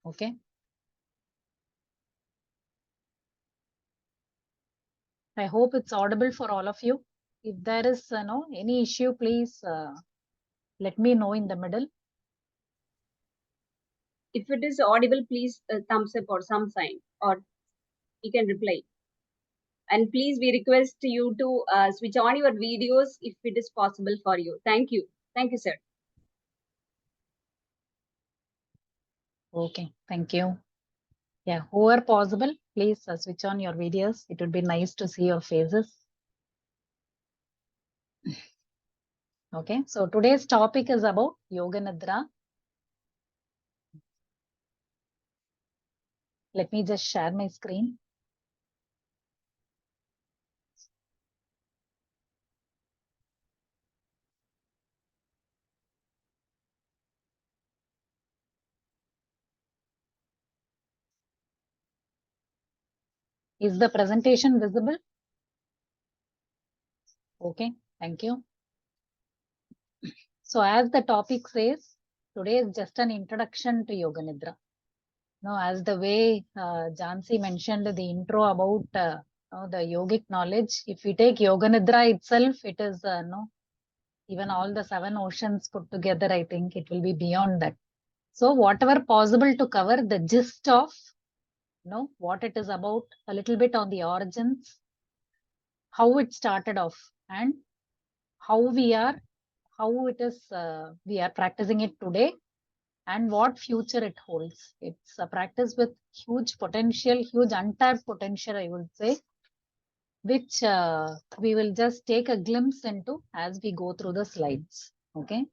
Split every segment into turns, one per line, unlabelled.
Okay. I hope it's audible for all of you. If there is any issue, please let me know in the middle.
If it is audible, please thumbs up or some sign, or you can reply. And please, we request you to switch on your videos if it is possible for you. Thank you. Thank you, sir.
Okay, thank you. Yeah, whoever possible, please switch on your videos. It would be nice to see your faces. Okay, so today's topic is about Yoga Nidra. Let me just share my screen. Is the presentation visible? Okay, thank you. So as the topic says, today is just an introduction to Yoga Nidra. No, as the way Jansi mentioned the intro about the yogic knowledge, if we take Yoga Nidra itself, it is even all the 7 oceans put together, I think it will be beyond that. So whatever possible to cover the gist of what it is about, a little bit on the origins, how it started off, and how it is we are practicing it today, and what future it holds. It's a practice with huge potential, huge untapped potential, I would say, which we will just take a glimpse into as we go through the slides. Okay.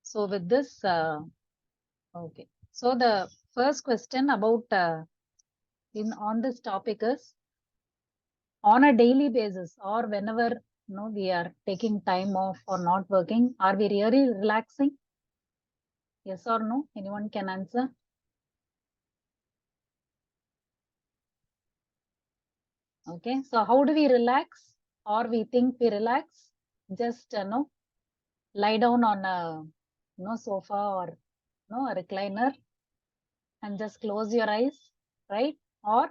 So with this, okay. So the first question about on this topic is, on a daily basis or whenever we are taking time off or not working, are we really relaxing? Yes or no? Anyone can answer? Okay, so how do we relax, or we think we relax? Just lie down on a sofa or a recliner and just close your eyes, right? Or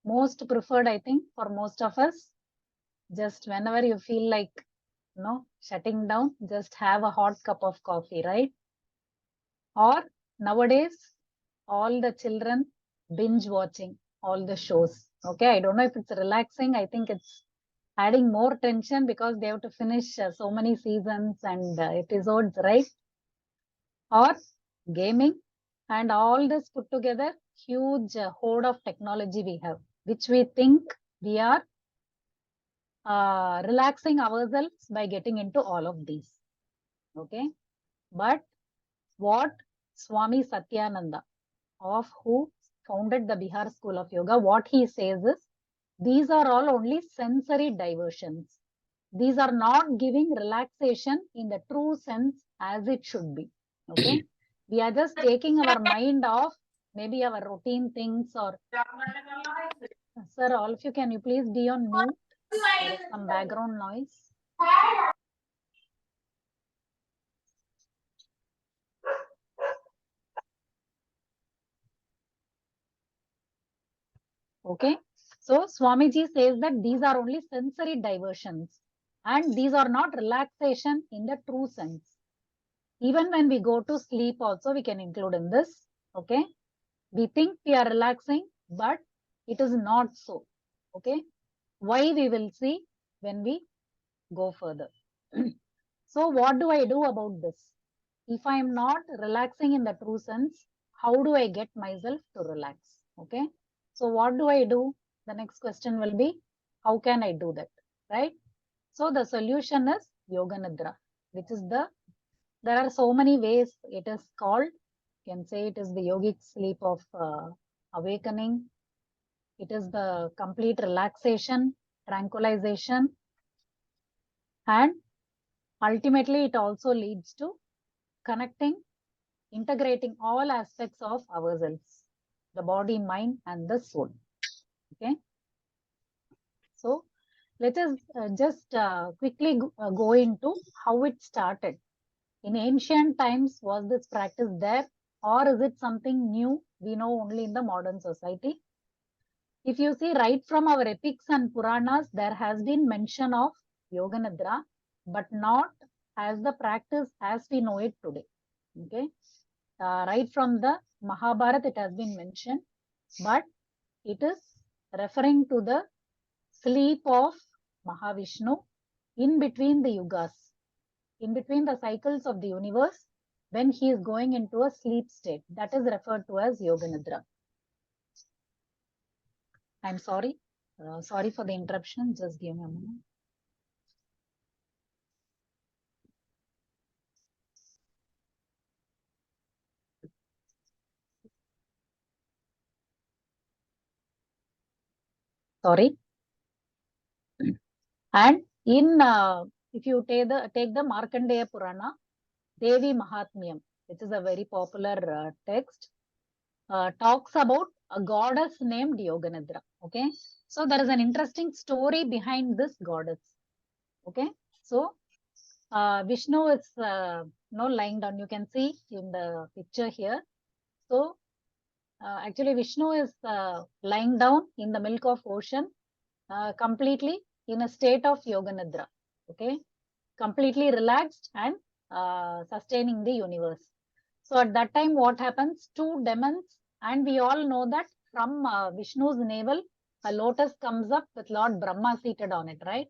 most preferred, I think, for most of us, just whenever you feel like shutting down, just have a hot cup of coffee, right? Or nowadays, all the children binge watching all the shows. Okay, I don't know if it's relaxing. I think it's adding more tension because they have to finish so many seasons and episodes, right? Or gaming, and all this put together, huge hoard of technology we have, which we think we are relaxing ourselves by getting into all of these. Okay, but what Swami Satyananda, of who founded the Bihar School of Yoga, what he says is, these are all only sensory diversions. These are not giving relaxation in the true sense as it should be. Okay, we are just taking our mind off maybe our routine things. Or sir, all of you, can you please be on mute? There is some background noise. Okay, so Swamiji says that these are only sensory diversions and these are not relaxation in the true sense. Even when we go to sleep also, we can include in this. Okay, we think we are relaxing, but it is not so. Okay, why, we will see when we go further. So what do I do about this? If I am not relaxing in the true sense, how do I get myself to relax? Okay, so what do I do? The next question will be, how can I do that, right? So the solution is Yoga Nidra, which is there are so many ways it is called. You can say it is the yogic sleep of awakening. It is the complete relaxation, tranquilization, and ultimately it also leads to connecting, integrating all aspects of ourselves, the body, mind, and the soul. Okay, so let us just quickly go into how it started. In ancient times, was this practice there? or is it something new we know only in the modern society? If you see right from our epics and Puranas, there has been mention of Yoga Nidra, but not as the practice as we know it today. Okay, right from the Mahabharata, it has been mentioned, but it is referring to the sleep of Mahavishnu in between the yugas, in between the cycles of the universe, when he is going into a sleep state. That is referred to as Yoga Nidra. I'm sorry. Sorry for the interruption. Just give me a moment. Sorry. And in if you take the Markandeya Purana, Devi Mahatmyam, which is a very popular text, talks about a goddess named Yoganidra. Okay, so there is an interesting story behind this goddess. Okay, so Vishnu is lying down. You can see in the picture here. So actually, Vishnu is lying down in the milk of ocean, completely in a state of Yoga Nidra. Okay, completely relaxed and sustaining the universe. So at that time, what happens? Two demons, and we all know that from Vishnu's navel, a lotus comes up with Lord Brahma seated on it, right?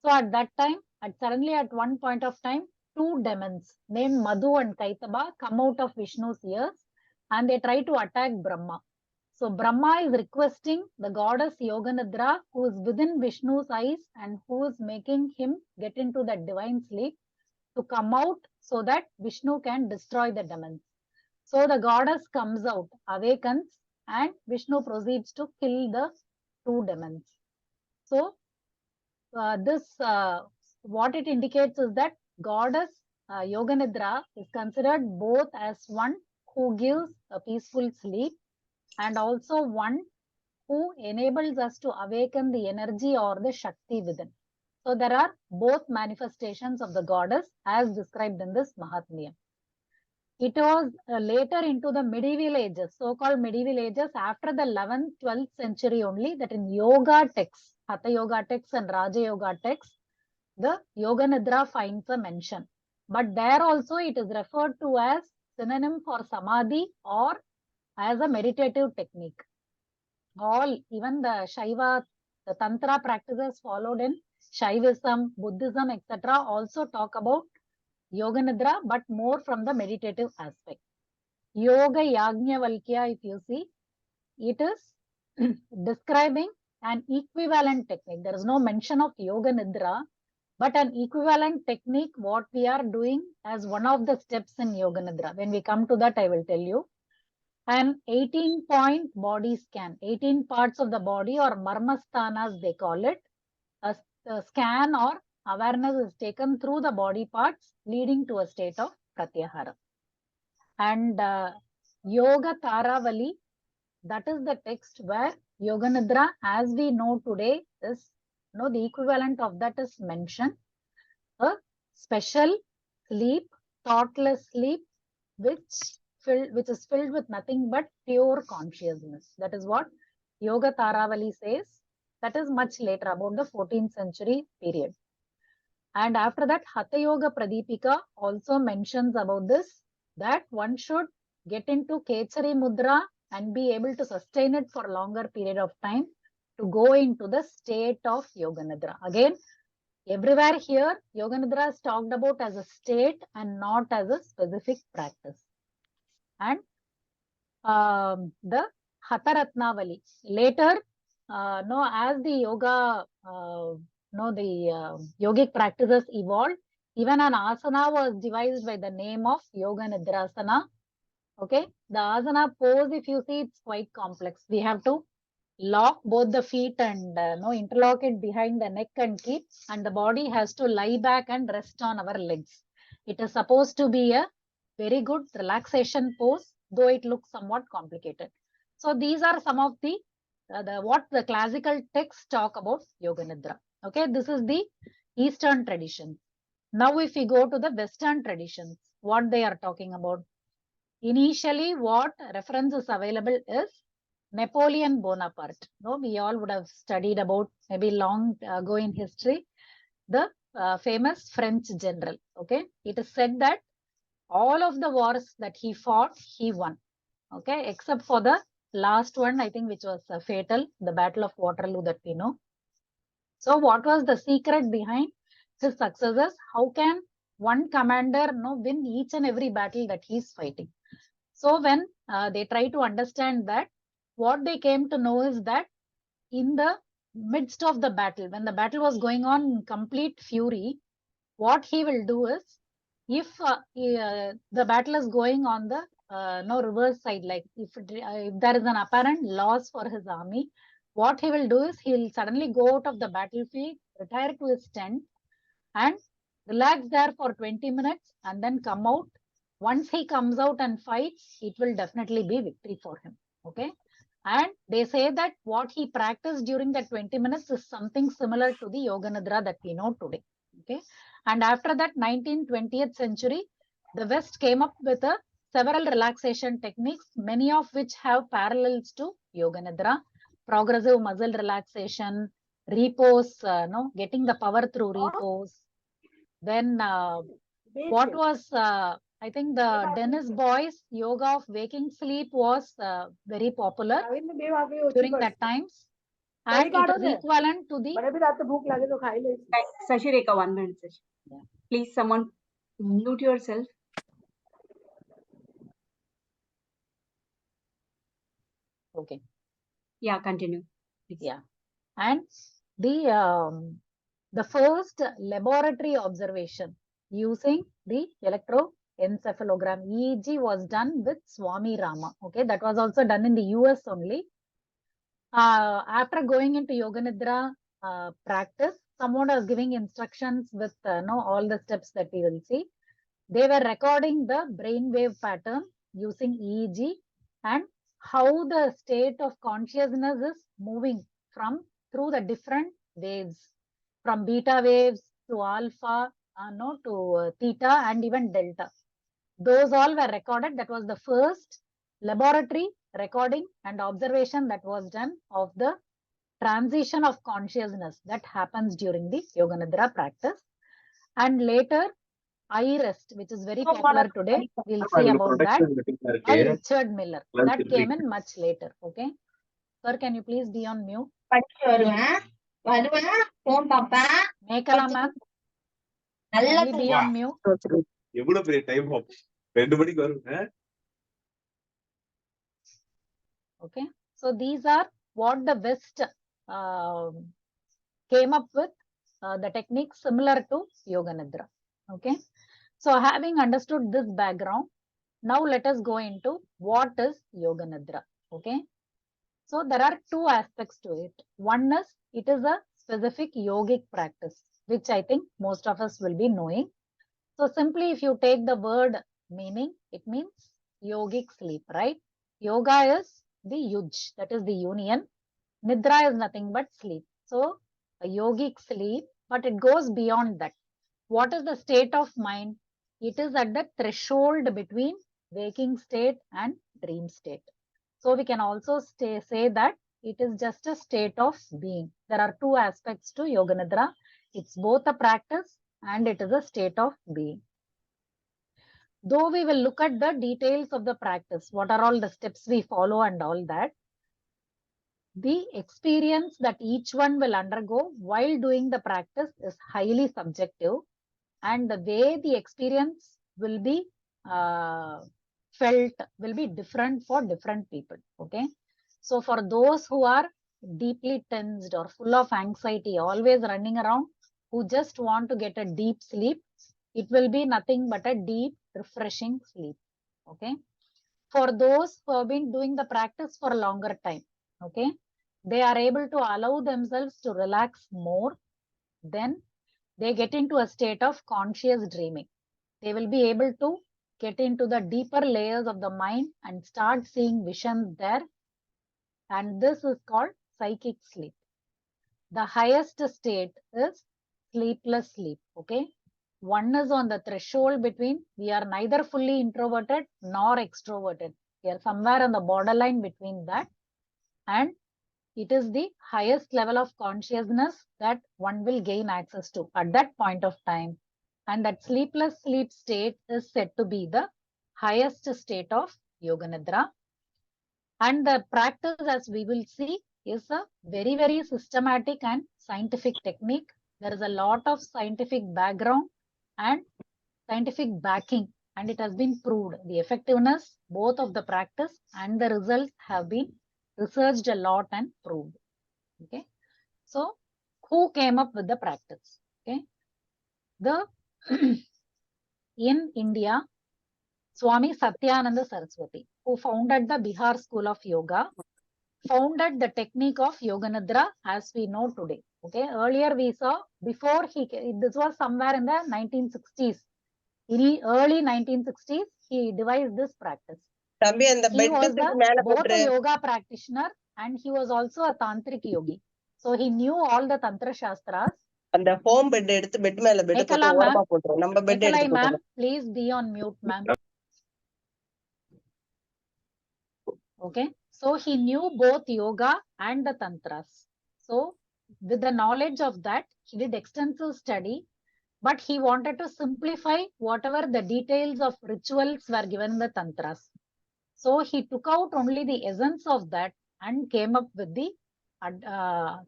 So at that time, suddenly at one point of time, two demons named Madhu and Kaitaba come out of Vishnu's ears and they try to attack Brahma. So Brahma is requesting the goddess Yoganidra, who is within Vishnu's eyes and who is making him get into that divine sleep, to come out so that Vishnu can destroy the demons. So the goddess comes out, awakens, and Vishnu proceeds to kill the two demons. So what it indicates is that goddess Yoganidra is considered both as one who gives a peaceful sleep and also one who enables us to awaken the energy or the Shakti within. So there are both manifestations of the goddess as described in this Mahatmya. It was later into the medieval ages, so-called medieval ages, after the 11th, 12th century only, that in yoga texts, Hatha Yoga texts and Raja Yoga texts, the Yoga Nidra finds a mention. But there also it is referred to as synonym for Samadhi or as a meditative technique. Even the Shaiva, the Tantra practices followed in Shaivism, Buddhism, etc. also talk about Yoga Nidra, but more from the meditative aspect. Yoga Yajnavalkya, if you see, it is describing an equivalent technique. There is no mention of Yoga Nidra, but an equivalent technique, what we are doing as one of the steps in Yoga Nidra. When we come to that, I will tell you. An 18-point body scan, 18 parts of the body, or marmasthanas they call it. A scan or awareness is taken through the body parts, leading to a state of pratyahara. And Yoga Taravali, that is the text where Yoga Nidra, as we know today, is the equivalent of that is mentioned. A special sleep, thoughtless sleep, which is filled with nothing but pure consciousness. That is what Yoga Taravali says. That is much later, about the 14th century period. And after that, Hatha Yoga Pradipika also mentions about this, that one should get into Kechari Mudra and be able to sustain it for a longer period of time to go into the state of Yoga Nidra. Again, everywhere here, Yoga Nidra is talked about as a state and not as a specific practice. And the Hatha Ratnavali. Later, as the yoga, the yogic practices evolved, even an asana was devised by the name of Yoga Nidrasana. Okay, the asana pose, if you see, it's quite complex. We have to lock both the feet and interlock it behind the neck and keep, and the body has to lie back and rest on our legs. It is supposed to be a very good relaxation pose, though it looks somewhat complicated. So these are some of the what the classical texts talk about Yoga Nidra. Okay, this is the Eastern tradition. Now if we go to the Western traditions, what they are talking about. Initially, what reference is available is Napoleon Bonaparte. No, we all would have studied about maybe long ago in history, the famous French general. Okay, it is said that all of the wars that he fought, he won. Okay, except for the last one, I think, which was fatal, the Battle of Waterloo that we know. So, what was the secret behind his successes? How can one commander win each and every battle that he's fighting? So, when they try to understand that, what they came to know is that in the midst of the battle, when the battle was going on in complete fury, what he will do is, if the battle is going on the reverse side, like if there is an apparent loss for his army, what he will do is he will suddenly go out of the battlefield, retire to his tent, and relax there for 20 minutes and then come out. Once he comes out and fights, it will definitely be victory for him. Okay. And they say that what he practiced during that 20 minutes is something similar to the yoganidra that we know today. Okay. And after that, 19th, 20th century, the West came up with several relaxation techniques, many of which have parallels to yoganidra: progressive muscle relaxation, repose, getting the power through repose. Then what was, I think the Dennis Boy's yoga of waking sleep was very popular during that times. And it is equivalent to the...
Sashireka, 1 minute. Yeah. Please, someone mute yourself.
Okay.
Yeah, continue. Please.
Yeah. And the first laboratory observation using the electroencephalogram, EEG, was done with Swami Rama. Okay, that was also done in the US only. After going into yoganidra practice, someone was giving instructions with all the steps that we will see. They were recording the brainwave pattern using EEG and how the state of consciousness is moving through the different waves, from beta waves to alpha, to theta and even delta. Those all were recorded. That was the first laboratory recording and observation that was done of the transition of consciousness that happens during the yoganidra practice. And later, eye rest, which is very popular today, we'll see about that, by Richard Miller. That came in much later. Okay, sir, can you please be on mute? Mekala ma'am, can you be on mute? Okay, so these are what the West came up with, the techniques similar to yoganidra. Okay, so having understood this background, now let us go into what is yoganidra. Okay, so there are two aspects to it. One is it is a specific yogic practice, which I think most of us will be knowing. So simply, if you take the word meaning, it means yogic sleep, right? Yoga is the yuj, that is the union. Nidra is nothing but sleep. So a yogic sleep, but it goes beyond that. What is the state of mind? It is at the threshold between waking state and dream state. So we can also say that it is just a state of being. There are two aspects to yoganidra. It's both a practice and it is a state of being. Though we will look at the details of the practice, what are all the steps we follow and all that, the experience that each one will undergo while doing the practice is highly subjective, and the way the experience will be felt will be different for different people. Okay, so for those who are deeply tensed or full of anxiety, always running around, who just want to get a deep sleep, it will be nothing but a deep, refreshing sleep. Okay, for those who have been doing the practice for a longer time, okay, they are able to allow themselves to relax more. Then they get into a state of conscious dreaming. They will be able to get into the deeper layers of the mind and start seeing visions there. And this is called psychic sleep. The highest state is sleepless sleep. Okay. one is on the threshold between we are neither fully introverted nor extroverted. We are somewhere on the borderline between that. And it is the highest level of consciousness that one will gain access to at that point of time. And that sleepless sleep state is said to be the highest state of yoganidra. And the practice, as we will see, is a very, very systematic and scientific technique. There is a lot of scientific background and scientific backing, and it has been proved. The effectiveness, both of the practice and the results have been researched a lot and proved. Okay. So, who came up with the practice? Okay. In India, Swami Satyananda Saraswati, who founded the Bihar School of Yoga, founded the technique of Yoganidra as we know today. Okay, earlier we saw before this was somewhere in the 1960s. In the early 1960s, he devised this practice.
தம்பி அந்த
He
bed
was
தூக்கி மேல
both
போட்டுரு
a yoga practitioner and he was also a tantric yogi. So he knew all the tantra shastras.
அந்த home bed எடுத்து bed மேல bed போட்டு
Ekala
ஓரமா
ma'am,
போட்டுரு நம்ம பெட்
Ekalai
எடுத்து
ma'am,
போட்டுரு
please be on mute, ma'am. Okay, so he knew both yoga and the tantras. So with the knowledge of that, he did extensive study, but he wanted to simplify whatever the details of rituals were given in the tantras. So he took out only the essence of that and came up with the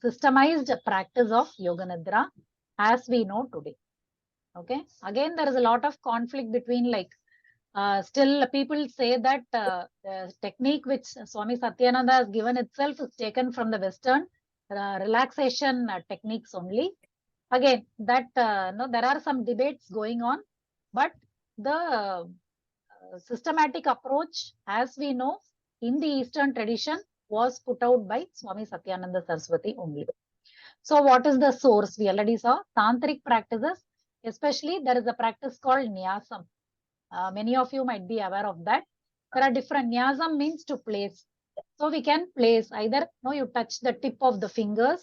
systemized practice of yoganidra as we know today. Okay, again there is a lot of conflict between like still people say that the technique which Swami Satyananda has given itself is taken from the Western relaxation techniques only. Again, that no, there are some debates going on, but the systematic approach, as we know, in the Eastern tradition was put out by Swami Satyananda Saraswati only. So what is the source? We already saw tantric practices, especially there is a practice called nyasam. Many of you might be aware of that. There are different. Nyasam means to place. So we can place either, no, you touch the tip of the fingers,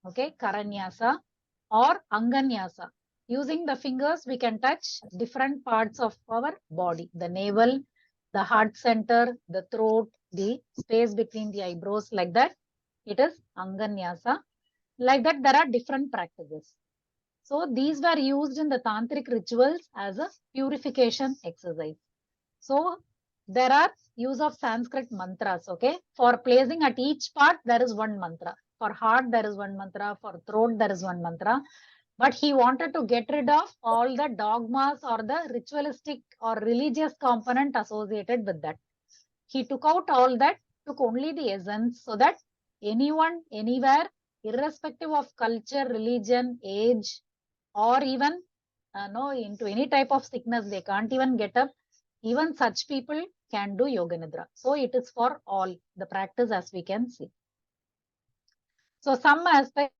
okay, karanyasa, or anganyasa. Using the fingers, we can touch different parts of our body, the navel, the heart center, the throat, the space between the eyebrows, like that. It is anganyasa. Like that, there are different practices. So these were used in the tantric rituals as a purification exercise. So there are use of Sanskrit mantras, okay? For placing at each part, there is one mantra. For heart, there is one mantra. For throat, there is one mantra. But he wanted to get rid of all the dogmas or the ritualistic or religious component associated with that. He took out all that, took only the essence, so that anyone, anywhere, irrespective of culture, religion, age, or even no, into any type of sickness, they can't even get up. Even such people can do yoganidra. So it is for all the practice, as we can see. So some aspects.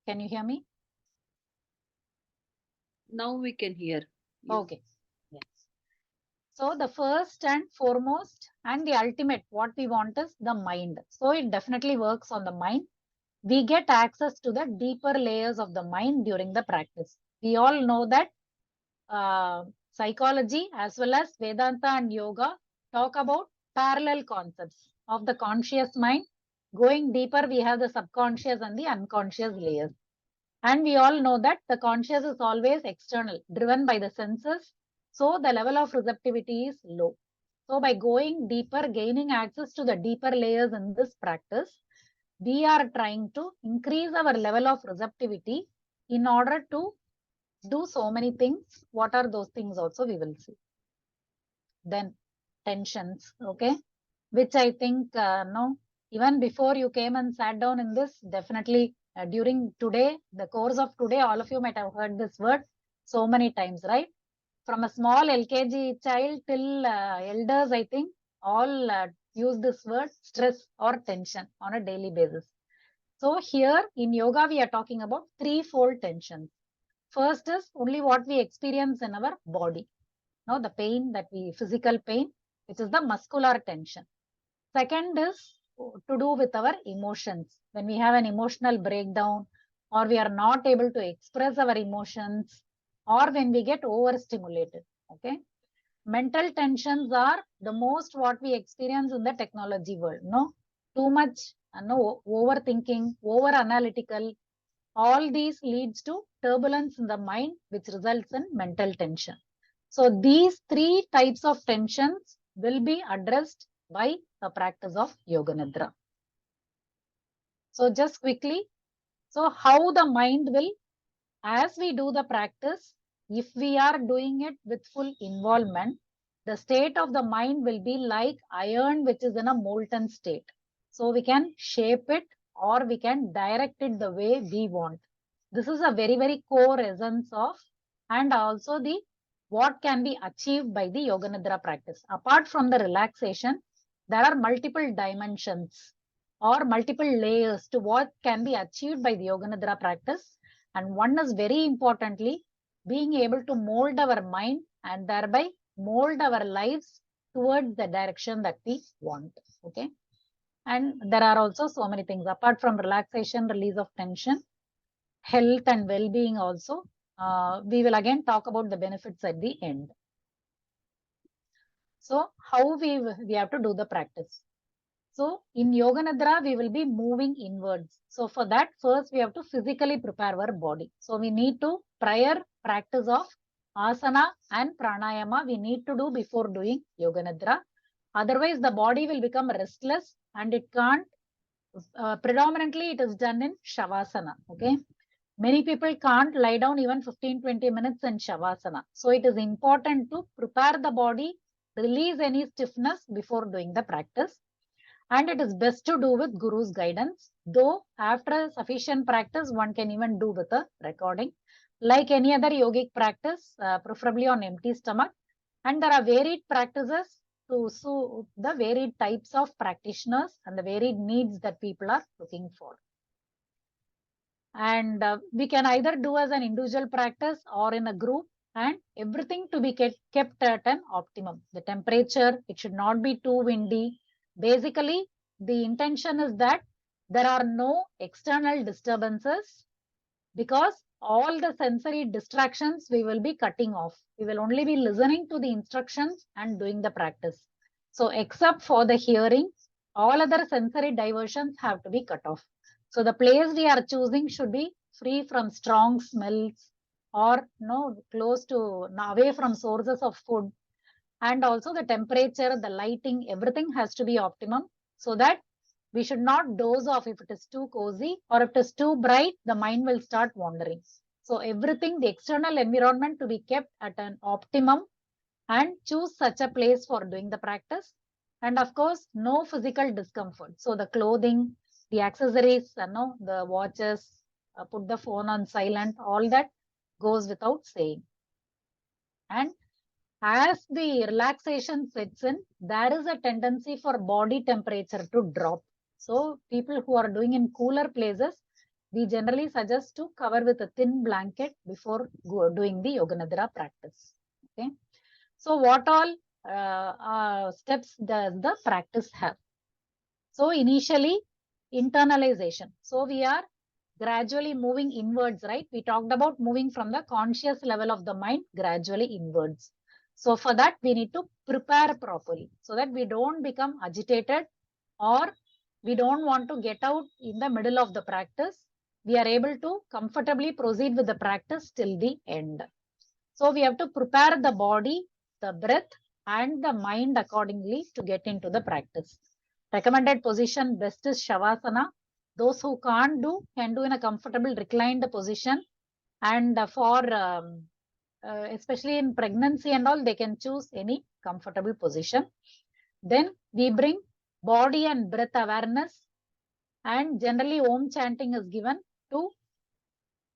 Can you hear me?
Now we can hear you.
Okay. Yes. So the first and foremost and the ultimate, what we want is the mind. So it definitely works on the mind. We get access to the deeper layers of the mind during the practice. We all know that psychology as well as Vedanta and yoga talk about parallel concepts of the conscious mind. Going deeper, we have the subconscious and the unconscious layers. And we all know that the conscious is always external, driven by the senses. So the level of receptivity is low. So by going deeper, gaining access to the deeper layers in this practice, we are trying to increase our level of receptivity in order to do so many things. What are those things also we will see. Then tensions, okay, which I think, no, even before you came and sat down in this, definitely during today, the course of today, all of you might have heard this word so many times, right? From a small LKG child till elders, I think all use this word stress or tension on a daily basis. So here in yoga, we are talking about threefold tensions. First is only what we experience in our body. No, the pain that we, physical pain. which is the muscular tension. Second is to do with our emotions. When we have an emotional breakdown, or we are not able to express our emotions, or when we get overstimulated. Okay. Mental tensions are the most what we experience in the technology world. No, too much, no, overthinking, over analytical. All these leads to turbulence in the mind, which results in mental tension. So these three types of tensions will be addressed by the practice of Yoga Nidra. So just quickly, so how the mind will, as we do the practice, if we are doing it with full involvement, the state of the mind will be like iron which is in a molten state. So we can shape it or we can direct it the way we want. This is a very, very core essence of, and also the what can be achieved by the Yoga Nidra practice. Apart from the relaxation, there are multiple dimensions or multiple layers to what can be achieved by the Yoga Nidra practice. And one is very importantly, being able to mold our mind and thereby mold our lives towards the direction that we want. Okay. And there are also so many things apart from relaxation, release of tension, health and well-being also. We will again talk about the benefits at the end. So how we have to do the practice. So in Yoga Nidra, we will be moving inwards. So for that, first we have to physically prepare our body. So we need to prior practice of asana and pranayama we need to do before doing Yoga Nidra. Otherwise, the body will become restless and it can't. Predominantly, it is done in Shavasana. Okay. Many people can't lie down even 15-20 minutes in Shavasana. So it is important to prepare the body, release any stiffness before doing the practice. And it is best to do with Guru's guidance. Though after sufficient practice, one can even do with a recording. Like any other yogic practice, preferably on empty stomach. And there are varied practices to suit the varied types of practitioners and the varied needs that people are looking for. And we can either do as an individual practice or in a group, and everything to be kept at an optimum. The temperature, it should not be too windy. Basically, the intention is that there are no external disturbances, because all the sensory distractions we will be cutting off. We will only be listening to the instructions and doing the practice. So except for the hearing, all other sensory diversions have to be cut off. So the place we are choosing should be free from strong smells or close to away from sources of food. And also the temperature, the lighting, everything has to be optimum, so that we should not doze off if it is too cozy, or if it is too bright, the mind will start wandering. So everything, the external environment to be kept at an optimum, and choose such a place for doing the practice. And of course, no physical discomfort. So the clothing, the accessories, the watches, put the phone on silent, all that goes without saying. And as the relaxation sets in, there is a tendency for body temperature to drop. So people who are doing in cooler places, we generally suggest to cover with a thin blanket before doing the Yoga Nidra practice. Okay. So what all steps does the practice have? So initially, internalization. So we are gradually moving inwards, right? We talked about moving from the conscious level of the mind gradually inwards. So for that, we need to prepare properly so that we don't become agitated, or we don't want to get out in the middle of the practice. We are able to comfortably proceed with the practice till the end. So we have to prepare the body, the breath, and the mind accordingly to get into the practice. Recommended position best is Shavasana. Those who can't do can do in a comfortable reclined position. And for especially in pregnancy and all, they can choose any comfortable position. Then we bring body and breath awareness, and generally Om chanting is given to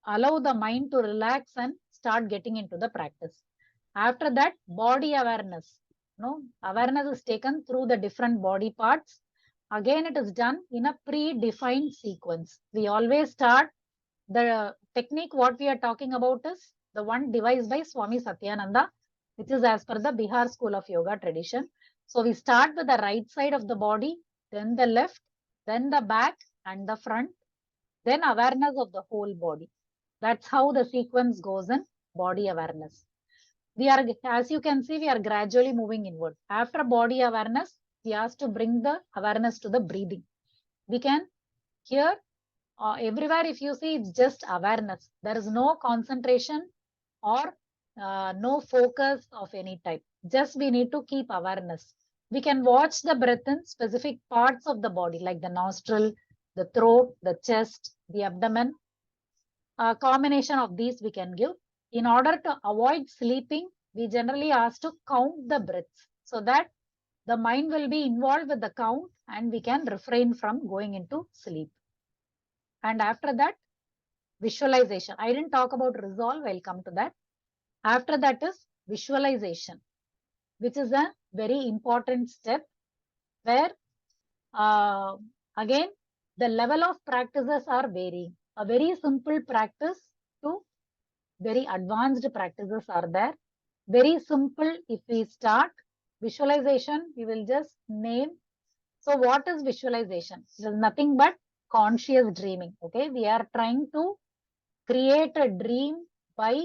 allow the mind to relax and start getting into the practice. After that, body awareness. Awareness is taken through the different body parts. Again, it is done in a predefined sequence. We always start the technique. What we are talking about is the one devised by Swami Satyananda, which is as per the Bihar School of Yoga tradition. So we start with the right side of the body, then the left, then the back and the front, then awareness of the whole body. That's how the sequence goes in body awareness. We are, as you can see, we are gradually moving inward. After body awareness, we have to bring the awareness to the breathing. We can here, everywhere if you see, it's just awareness. There is no concentration or no focus of any type. Just we need to keep awareness. We can watch the breath in specific parts of the body, like the nostril, the throat, the chest, the abdomen. A combination of these we can give. In order to avoid sleeping, we generally ask to count the breaths so that the mind will be involved with the count and we can refrain from going into sleep. And after that, visualization. I didn't talk about resolve. I'll come to that. After that is visualization, which is a very important step where again, the level of practices are varying. A very simple practice to very advanced practices are there. Very simple, if we start visualization, we will just name. So what is visualization? It is nothing but conscious dreaming. Okay, we are trying to create a dream by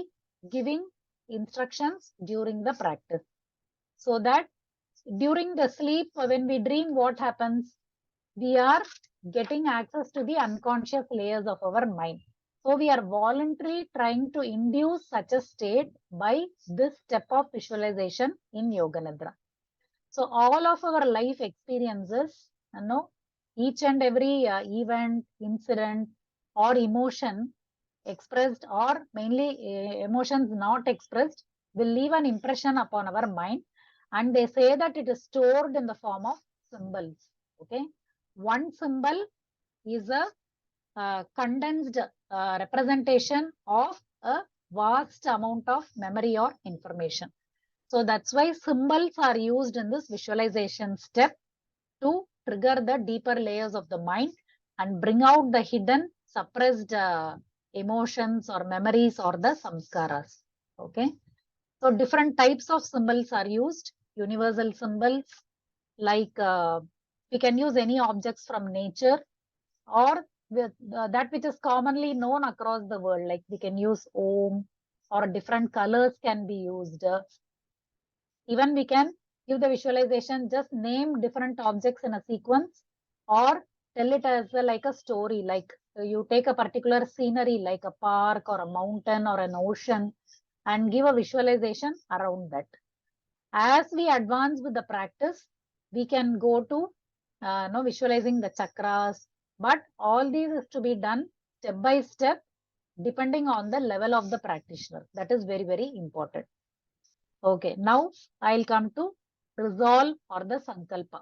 giving instructions during the practice. So that during the sleep, when we dream, what happens? We are getting access to the unconscious layers of our mind. So we are voluntarily trying to induce such a state by this step of visualization in yoganidra. So all of our life experiences, each and every event, incident or emotion expressed or mainly emotions not expressed will leave an impression upon our mind, and they say that it is stored in the form of symbols. Okay, one symbol is a condensed representation of a vast amount of memory or information. So that's why symbols are used in this visualization step to trigger the deeper layers of the mind and bring out the hidden suppressed emotions or memories or the samskaras. Okay, so different types of symbols are used. Universal symbols, like we can use any objects from nature, or with, that which is commonly known across the world, like we can use Om, or different colors can be used. Even we can give the visualization, just name different objects in a sequence, or tell it as like a story, like you take a particular scenery like a park or a mountain or an ocean and give a visualization around that. As we advance with the practice, we can go to visualizing the chakras, but all these is to be done step by step depending on the level of the practitioner. That is very, very important. Okay, now I'll come to resolve or the sankalpa.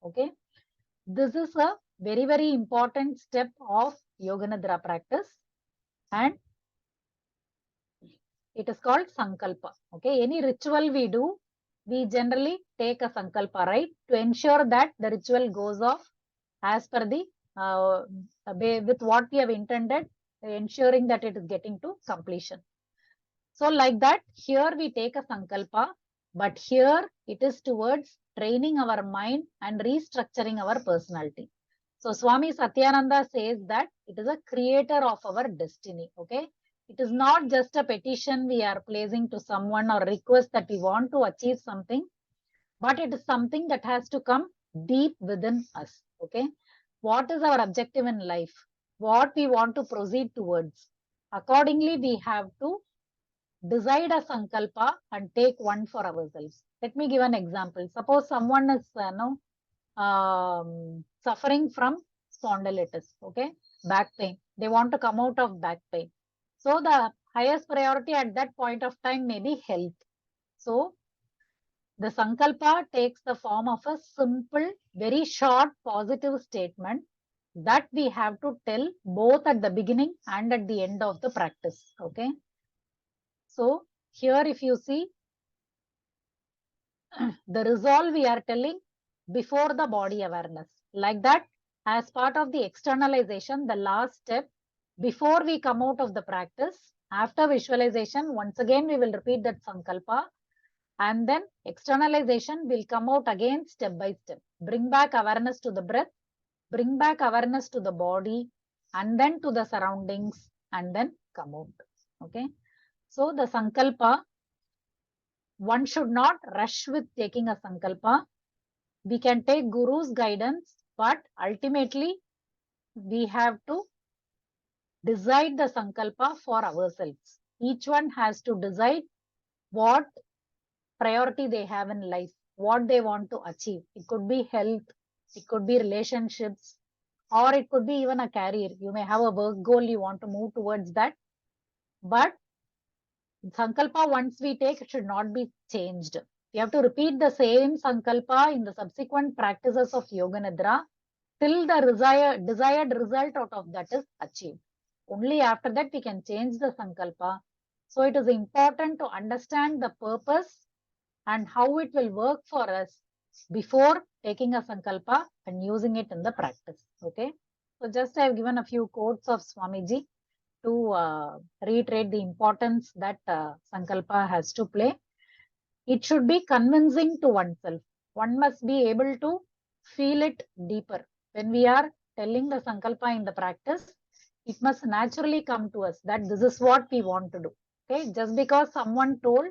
Okay, this is a very, very important step of yoganidra practice, and it is called sankalpa. Okay, any ritual we do, we generally take a sankalpa, right, to ensure that the ritual goes off as per the with what we have intended, ensuring that it is getting to completion. So like that, here we take a sankalpa, but here it is towards training our mind and restructuring our personality. So Swami Satyananda says that it is a creator of our destiny. Okay, it is not just a petition we are placing to someone or request that we want to achieve something, but it is something that has to come deep within us. Okay, what is our objective in life? What we want to proceed towards? Accordingly, we have to decide a sankalpa and take one for ourselves. Let me give an example. Suppose someone is suffering from spondylitis, okay, back pain. They want to come out of back pain. So the highest priority at that point of time may be health. So the sankalpa takes the form of a simple, very short, positive statement that we have to tell both at the beginning and at the end of the practice. Okay. So here, if you see, the resolve we are telling before the body awareness. Like that, as part of the externalization, the last step, before we come out of the practice, after visualization, once again, we will repeat that sankalpa. And then externalization will come out again step by step. Bring back awareness to the breath, bring back awareness to the body, and then to the surroundings, and then come out. Okay. So the sankalpa, one should not rush with taking a sankalpa. We can take Guru's guidance, but ultimately we have to decide the sankalpa for ourselves. Each one has to decide what priority they have in life, what they want to achieve. It could be health, it could be relationships, or it could be even a career. You may have a work goal, you want to move towards that. But sankalpa, once we take, it should not be changed. We have to repeat the same sankalpa in the subsequent practices of yoga nidra till the desired result out of that is achieved. Only after that we can change the sankalpa. So it is important to understand the purpose and how it will work for us before taking a sankalpa and using it in the practice. Okay. So just I have given a few quotes of Swamiji to reiterate the importance that sankalpa has to play. It should be convincing to oneself. One must be able to feel it deeper. When we are telling the sankalpa in the practice, it must naturally come to us that this is what we want to do. Okay, just because someone told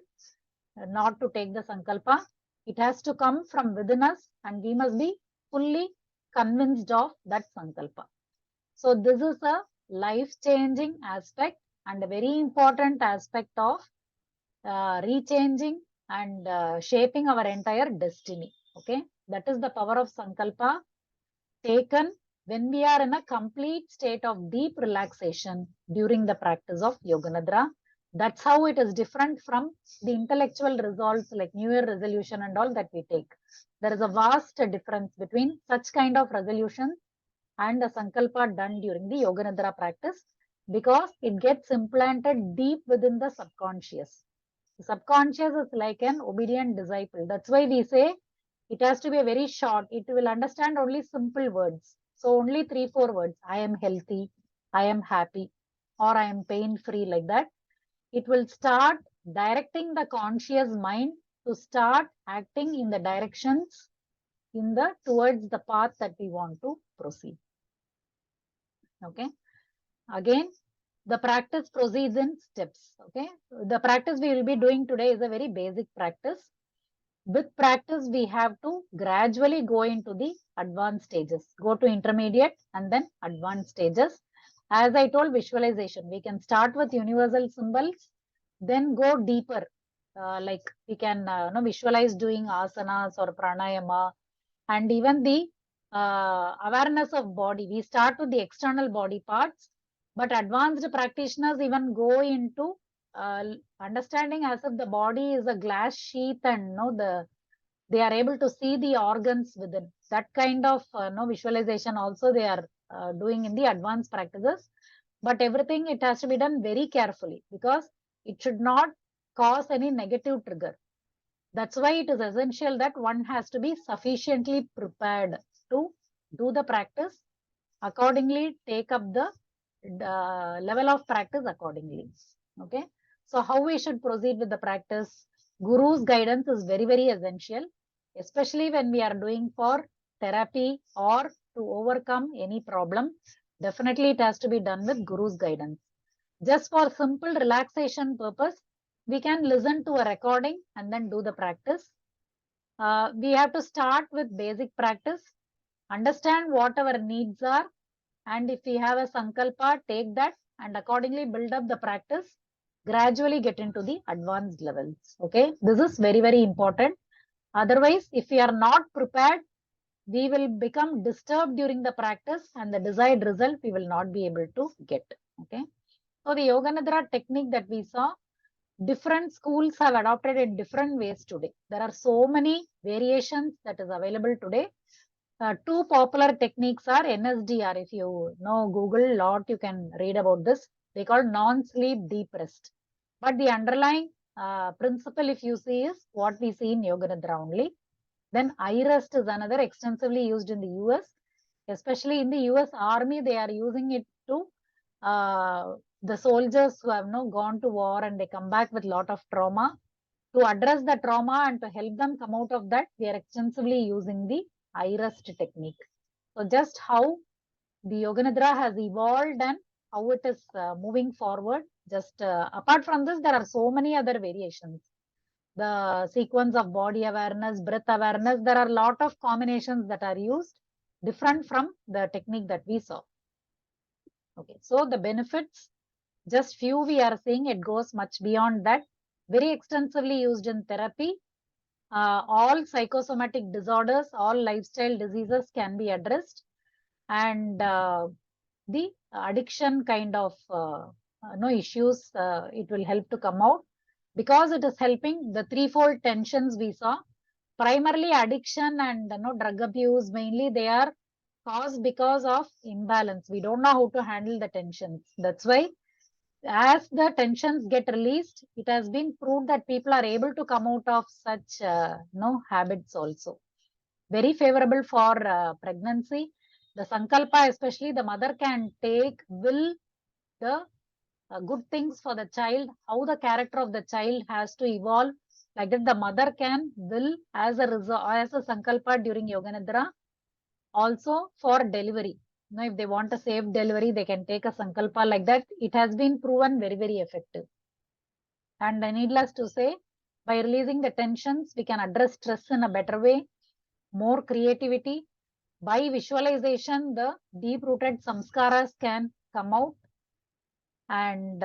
not to take the sankalpa, it has to come from within us and we must be fully convinced of that sankalpa. So this is a life-changing aspect and a very important aspect of rechanging and shaping our entire destiny. Okay, that is the power of sankalpa taken when we are in a complete state of deep relaxation during the practice of yoga nidra. That's how it is different from the intellectual results like New Year resolution and all that we take. There is a vast difference between such kind of resolutions and the sankalpa done during the yoga nidra practice because it gets implanted deep within the subconscious. The subconscious is like an obedient disciple. That's why we say it has to be a very short. It will understand only simple words. So only 3-4 words. I am healthy, I am happy, or I am pain free, like that. It will start directing the conscious mind to start acting in the directions towards the path that we want to proceed. Okay. Again, the practice proceeds in steps. Okay. The practice we will be doing today is a very basic practice. With practice, we have to gradually go into the advanced stages, go to intermediate and then advanced stages. As I told, visualization, we can start with universal symbols, then go deeper. Like we can visualize doing asanas or pranayama, and even the awareness of body. We start with the external body parts, but advanced practitioners even go into understanding as if the body is a glass sheath and they are able to see the organs within. That kind of visualization also they are doing in the advanced practices. But everything, it has to be done very carefully because it should not cause any negative trigger. That's why it is essential that one has to be sufficiently prepared to do the practice accordingly, take up the level of practice accordingly. Okay. So how we should proceed with the practice? Guru's guidance is very, very essential, especially when we are doing for therapy or to overcome any problem. Definitely it has to be done with Guru's guidance. Just for simple relaxation purpose, we can listen to a recording and then do the practice. We have to start with basic practice, understand what our needs are, and if we have a sankalpa, take that and accordingly build up the practice, gradually get into the advanced levels. Okay, this is very, very important. Otherwise, if we are not prepared, we will become disturbed during the practice and the desired result we will not be able to get. Okay, so the yoga nidra technique that we saw, different schools have adopted in different ways today. There are so many variations that is available today. Two popular techniques are NSDR. If you know Google lot, you can read about this. They call non-sleep deep rest. But the underlying principle, if you see, is what we see in yoga nidra only. Then eye rest is another extensively used in the US, especially in the US Army. They are using it to the soldiers who have gone to war and they come back with lot of trauma. To address the trauma and to help them come out of that, we are extensively using the eye rest technique. So just how the Yoganidra has evolved and how it is moving forward. Just apart from this, there are so many other variations. The sequence of body awareness, breath awareness, there are a lot of combinations that are used, different from the technique that we saw. Okay, so the benefits, just few we are seeing, it goes much beyond that. Very extensively used in therapy. All psychosomatic disorders, all lifestyle diseases can be addressed. And the addiction kind of issues, it will help to come out, because it is helping the threefold tensions we saw. Primarily addiction and drug abuse, mainly they are caused because of imbalance. We don't know how to handle the tensions. That's why as the tensions get released, it has been proved that people are able to come out of such habits also. Very favorable for pregnancy. The sankalpa, especially the mother can take, will the good things for the child, how the character of the child has to evolve. Like that, the mother can will as a sankalpa during Yoganidra. Also for delivery. If they want a safe delivery, they can take a sankalpa like that. It has been proven very, very effective. And needless to say, by releasing the tensions, we can address stress in a better way, more creativity. By visualization, the deep-rooted samskaras can come out. And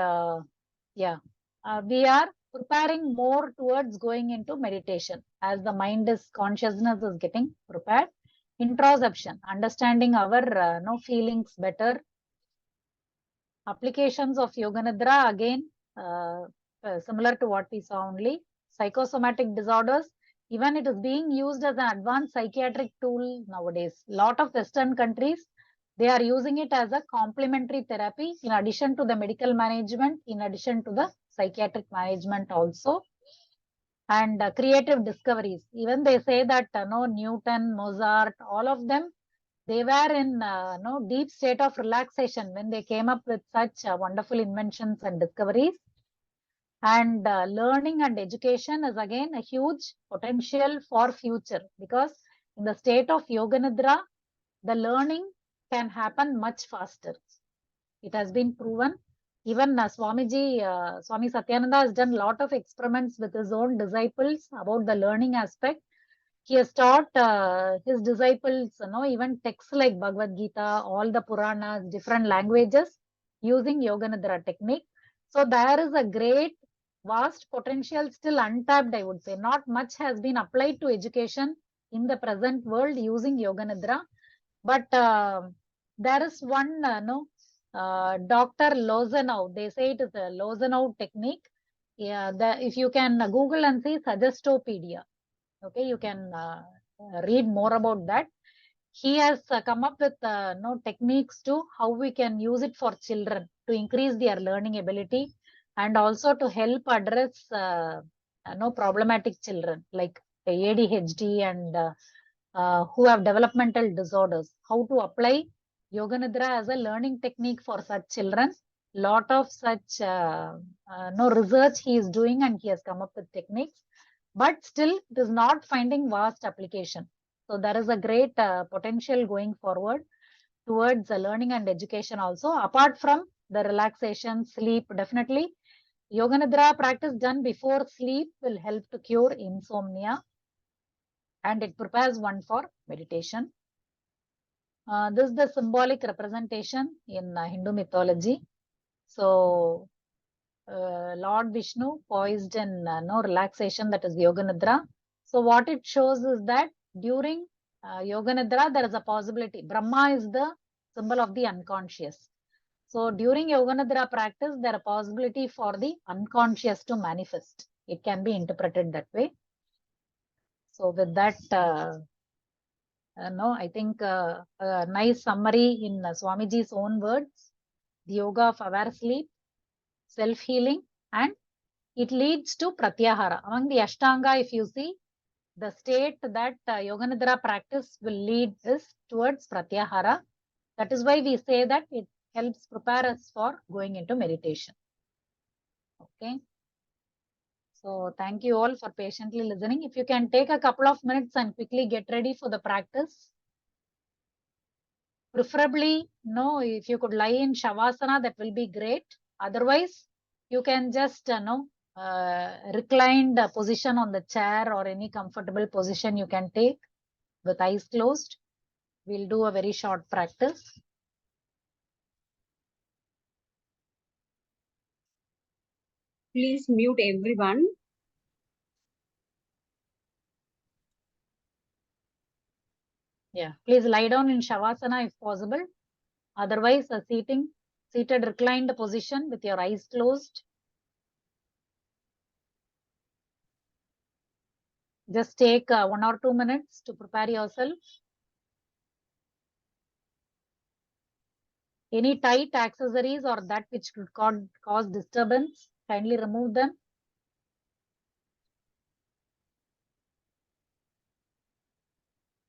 we are preparing more towards going into meditation as the mind is, consciousness is getting prepared. Introspection, understanding our feelings better. Applications of Yoganidra, again, similar to what we saw only. Psychosomatic disorders, even it is being used as an advanced psychiatric tool nowadays. Lot of Western countries, they are using it as a complementary therapy in addition to the medical management, in addition to the psychiatric management also. And creative discoveries. Even they say that Newton, Mozart, all of them, they were in deep state of relaxation when they came up with such wonderful inventions and discoveries. And learning and education is again a huge potential for future, because in the state of Yoganidra, the learning can happen much faster. It has been proven. Even Swami Satyananda has done a lot of experiments with his own disciples about the learning aspect. He has taught his disciples, even texts like Bhagavad Gita, all the Puranas, different languages, using Yoganidra technique. So there is a great, vast potential still untapped, I would say. Not much has been applied to education in the present world using Yoganidra. But there is one, Dr. Lozanow, they say it is a Lozanow technique. Yeah, if you can Google and see Suggestopedia, okay, you can read more about that. He has come up with techniques to how we can use it for children to increase their learning ability, and also to help address problematic children like ADHD and who have developmental disorders. How to apply Yoganidra as a learning technique for such children. Lot of such research he is doing, and he has come up with techniques. But still, it is not finding vast application. So there is a great potential going forward towards learning and education also. Apart from the relaxation, sleep, definitely. Yoganidra practice done before sleep will help to cure insomnia, and it prepares one for meditation. This is the symbolic representation in Hindu mythology. So Lord Vishnu poised in relaxation, that is Yoganidra. So what it shows is that during Yoganidra, there is a possibility. Brahma is the symbol of the unconscious. So during Yoganidra practice, there is a possibility for the unconscious to manifest. It can be interpreted that way. So with that, I think a nice summary in Swamiji's own words: the yoga of aware sleep, self-healing, and it leads to pratyahara. Among the Ashtanga, if you see, the state that Yoganidra practice will lead is towards pratyahara. That is why we say that it helps prepare us for going into meditation. Okay. So thank you all for patiently listening. If you can take a couple of minutes and quickly get ready for the practice. Preferably, no, if you could lie in Shavasana, that will be great. Otherwise, you can just reclined position on the chair or any comfortable position you can take with eyes closed. We'll do a very short practice.
Please mute everyone.
Yeah, please lie down in Shavasana if possible. Otherwise, a seated reclined position with your eyes closed. Just take 1 or 2 minutes to prepare yourself. Any tight accessories or that which could cause disturbance, kindly remove them.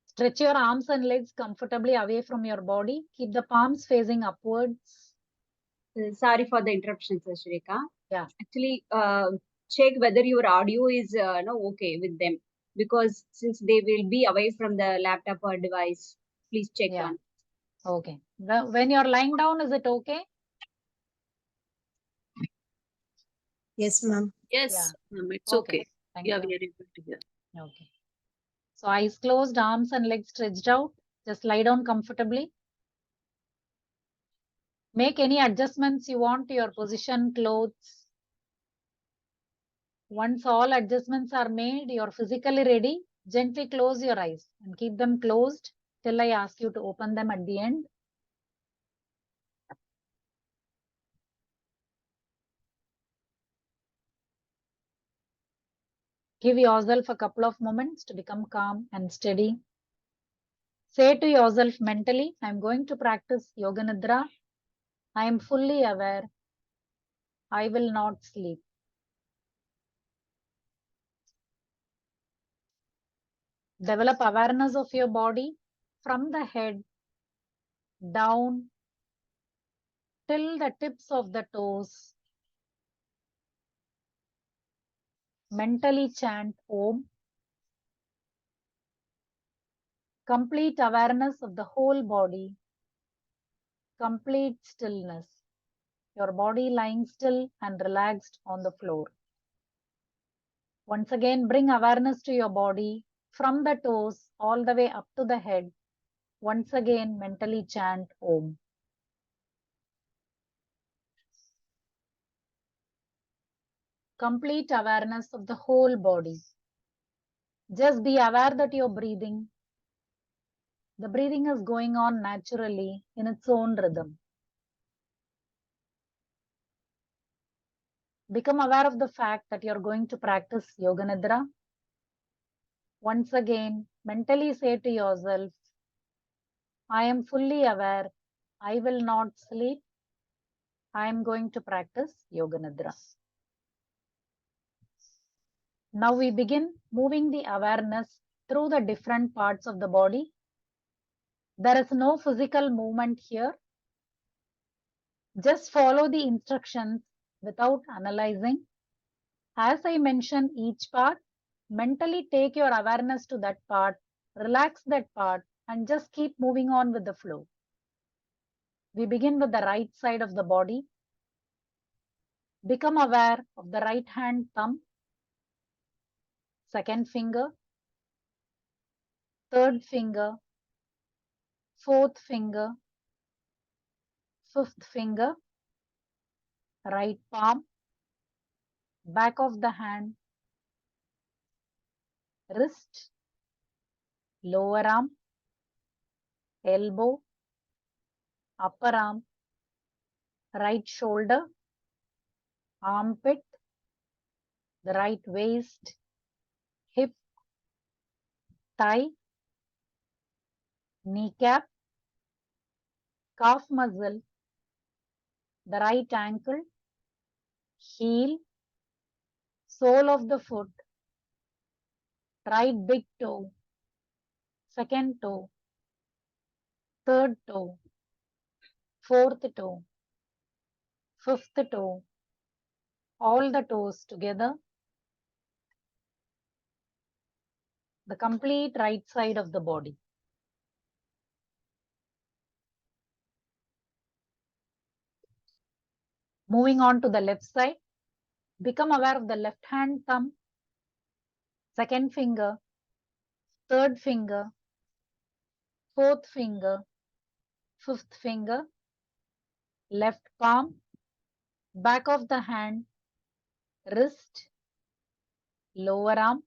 Stretch your arms and legs comfortably away from your body. Keep the palms facing upwards.
Sorry for the interruption, Shrika.
Yeah.
Actually, check whether your audio is okay with them, because since they will be away from the laptop or device, please check
Yeah.
on.
Okay. When you're lying down, is it okay?
Yes, ma'am.
Yes, ma'am, it's
Okay.
okay.
Thank
Yeah,
you.
we are able to hear.
Okay. So eyes closed, arms and legs stretched out. Just lie down comfortably. Make any adjustments you want to your position, clothes. Once all adjustments are made, you're physically ready. Gently close your eyes and keep them closed till I ask you to open them at the end. Give yourself a couple of moments to become calm and steady. Say to yourself mentally, I'm going to practice yoganidra. I am fully aware. I will not sleep. Develop awareness of your body from the head down till the tips of the toes. Mentally chant Om. Complete awareness of the whole body. Complete stillness. Your body lying still and relaxed on the floor. Once again, bring awareness to your body from the toes all the way up to the head. Once again, mentally chant Om. Complete awareness of the whole body. Just be aware that you're breathing. The breathing is going on naturally in its own rhythm. Become aware of the fact that you're going to practice yoganidra. Once again, mentally say to yourself, I am fully aware. I will not sleep. I am going to practice yoganidra. Now we begin moving the awareness through the different parts of the body. There is no physical movement here. Just follow the instructions without analyzing. As I mention each part, mentally take your awareness to that part, relax that part, and just keep moving on with the flow. We begin with the right side of the body. Become aware of the right hand thumb, second finger, third finger, fourth finger, fifth finger, right palm, back of the hand, wrist, lower arm, elbow, upper arm, right shoulder, armpit, the right waist, hip, thigh, kneecap, calf muscle, the right ankle, heel, sole of the foot, right big toe, second toe, third toe, fourth toe, fifth toe, all the toes together, the complete right side of the body. Moving on to the left side, become aware of the left hand thumb, second finger, third finger, fourth finger, fifth finger, left palm, back of the hand, wrist, lower arm,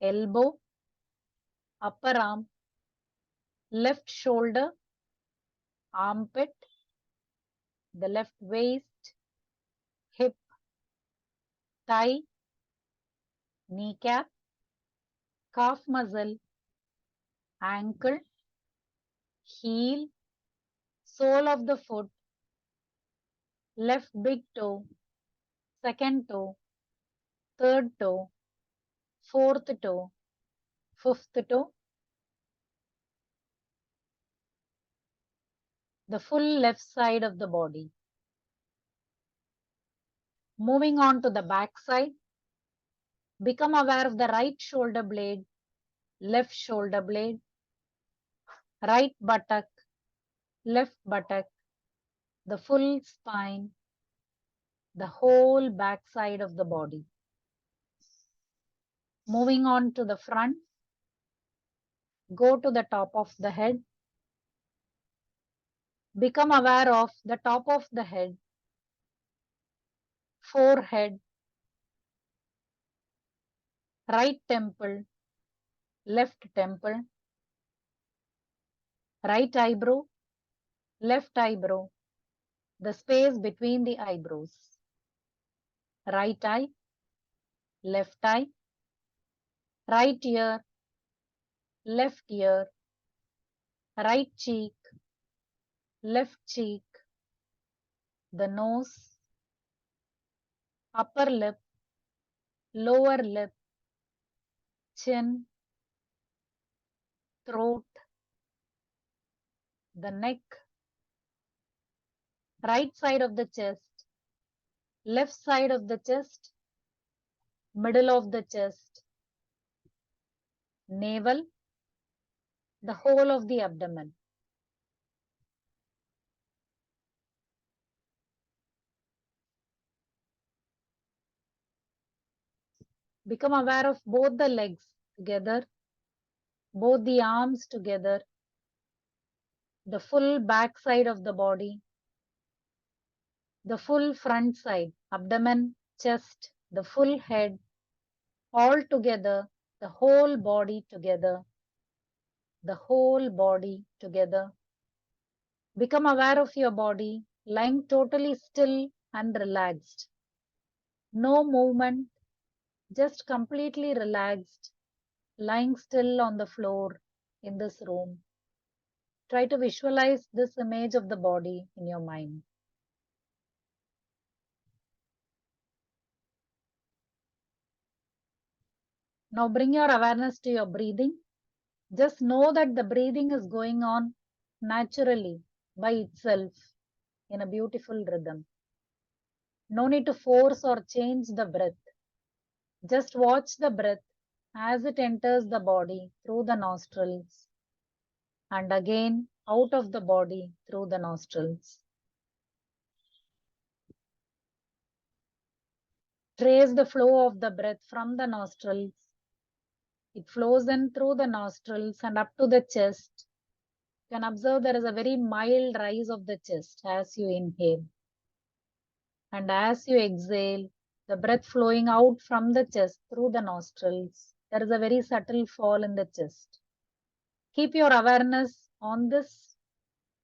elbow, upper arm, left shoulder, armpit, the left waist, hip, thigh, kneecap, calf muscle, ankle, heel, sole of the foot, left big toe, second toe, third toe, fourth toe, fifth toe, the full left side of the body. Moving on to the back side, become aware of the right shoulder blade, left shoulder blade, right buttock, left buttock, the full spine, the whole back side of the body. Moving on to the front, go to the top of the head. Become aware of the top of the head, forehead, right temple, left temple, right eyebrow, left eyebrow, the space between the eyebrows, right eye, left eye, right ear, left ear, right cheek, left cheek, the nose, upper lip, lower lip, chin, throat, the neck, right side of the chest, left side of the chest, middle of the chest, navel, the whole of the abdomen. Become aware of both the legs together, both the arms together, the full back side of the body, the full front side, abdomen, chest, the full head, all together, the whole body together, the whole body together. Become aware of your body lying totally still and relaxed. No movement, just completely relaxed, lying still on the floor in this room. Try to visualize this image of the body in your mind. Now bring your awareness to your breathing. Just know that the breathing is going on naturally by itself in a beautiful rhythm. No need to force or change the breath. Just watch the breath as it enters the body through the nostrils and again out of the body through the nostrils. Trace the flow of the breath from the nostrils. It flows in through the nostrils and up to the chest. You can observe there is a very mild rise of the chest as you inhale. And as you exhale, the breath flowing out from the chest through the nostrils, there is a very subtle fall in the chest. Keep your awareness on this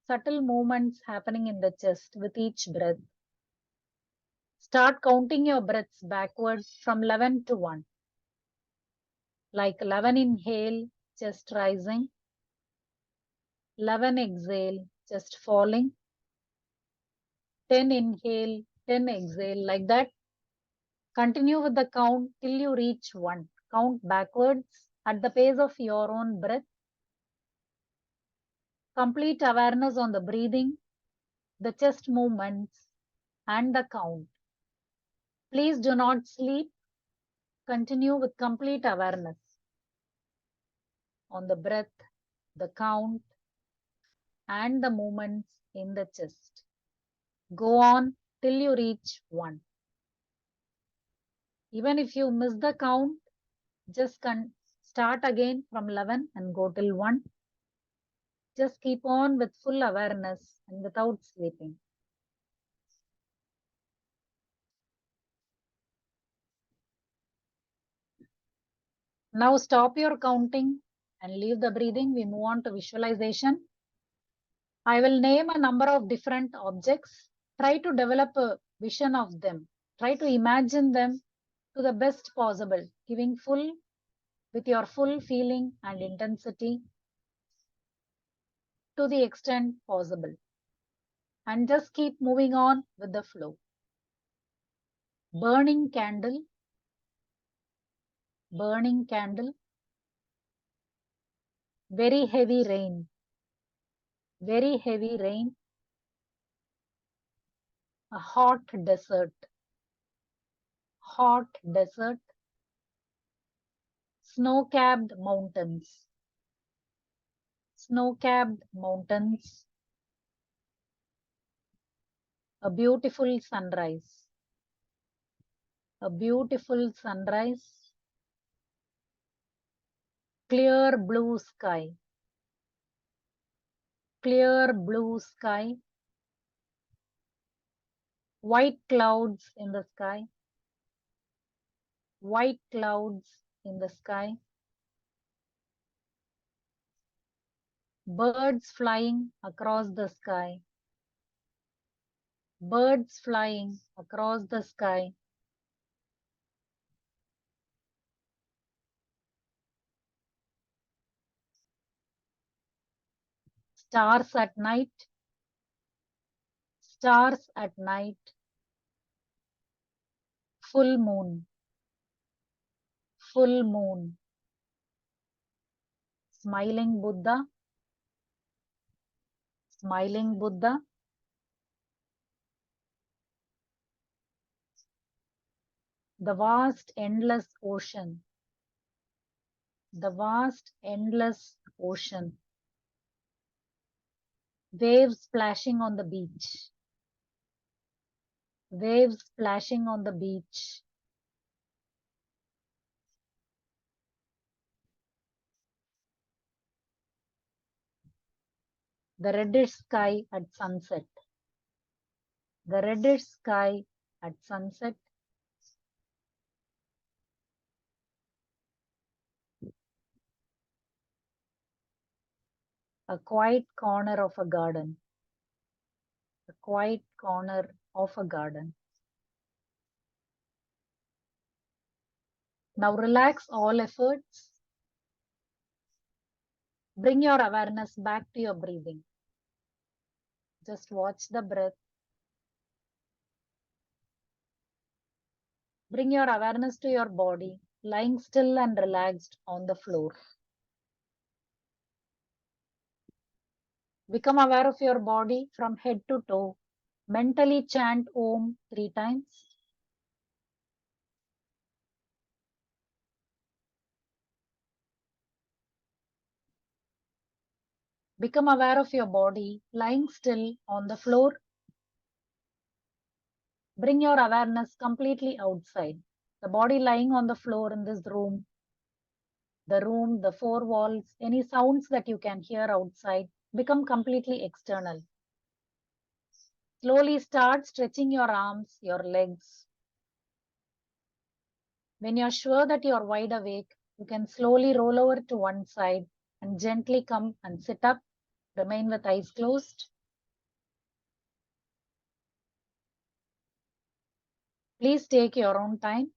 subtle movements happening in the chest with each breath. Start counting your breaths backwards from 11 to 1. Like 11 inhale, chest rising. 11 exhale, chest falling. 10 inhale, 10 exhale, like that. Continue with the count till you reach 1. Count backwards at the pace of your own breath. Complete awareness on the breathing, the chest movements, and the count. Please do not sleep. Continue with complete awareness. on the breath, the count, and the movements in the chest. Go on till you reach 1. Even if you miss the count, just start again from 11 and go till 1. Just keep on with full awareness and without sleeping. Now stop your counting and leave the breathing. We move on to visualization. I will name a number of different objects. Try to develop a vision of them. Try to imagine them to the best possible, giving full with your full feeling and intensity to the extent possible. And just keep moving on with the flow. Burning candle, burning candle, very heavy rain, very heavy rain, a hot desert, hot desert, snow-capped mountains, snow-capped mountains, a beautiful sunrise, a beautiful sunrise, clear blue sky, clear blue sky, white clouds in the sky, white clouds in the sky, birds flying across the sky, birds flying across the sky, stars at night, stars at night, full moon, full moon, smiling Buddha, smiling Buddha, the vast endless ocean, the vast endless ocean, waves splashing on the beach, waves splashing on the beach, the reddish sky at sunset, the reddish sky at sunset, a quiet corner of a garden, a quiet corner of a garden. Now relax all efforts. Bring your awareness back to your breathing. Just watch the breath. Bring your awareness to your body, lying still and relaxed on the floor. Become aware of your body from head to toe. Mentally chant Om 3 times. Become aware of your body lying still on the floor. Bring your awareness completely outside. The body lying on the floor in this room, the four walls, any sounds that you can hear outside, become completely external. Slowly start stretching your arms, your legs. When you're sure that you're wide awake, you can slowly roll over to one side and gently come and sit up. Remain with eyes closed. Please take your own time.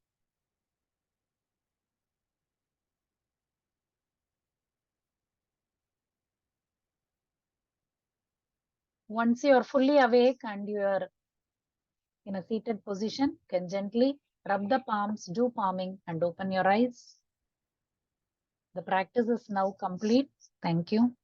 Once you are fully awake and you are in a seated position, you can gently rub the palms, do palming, and open your eyes. The practice is now complete. Thank you.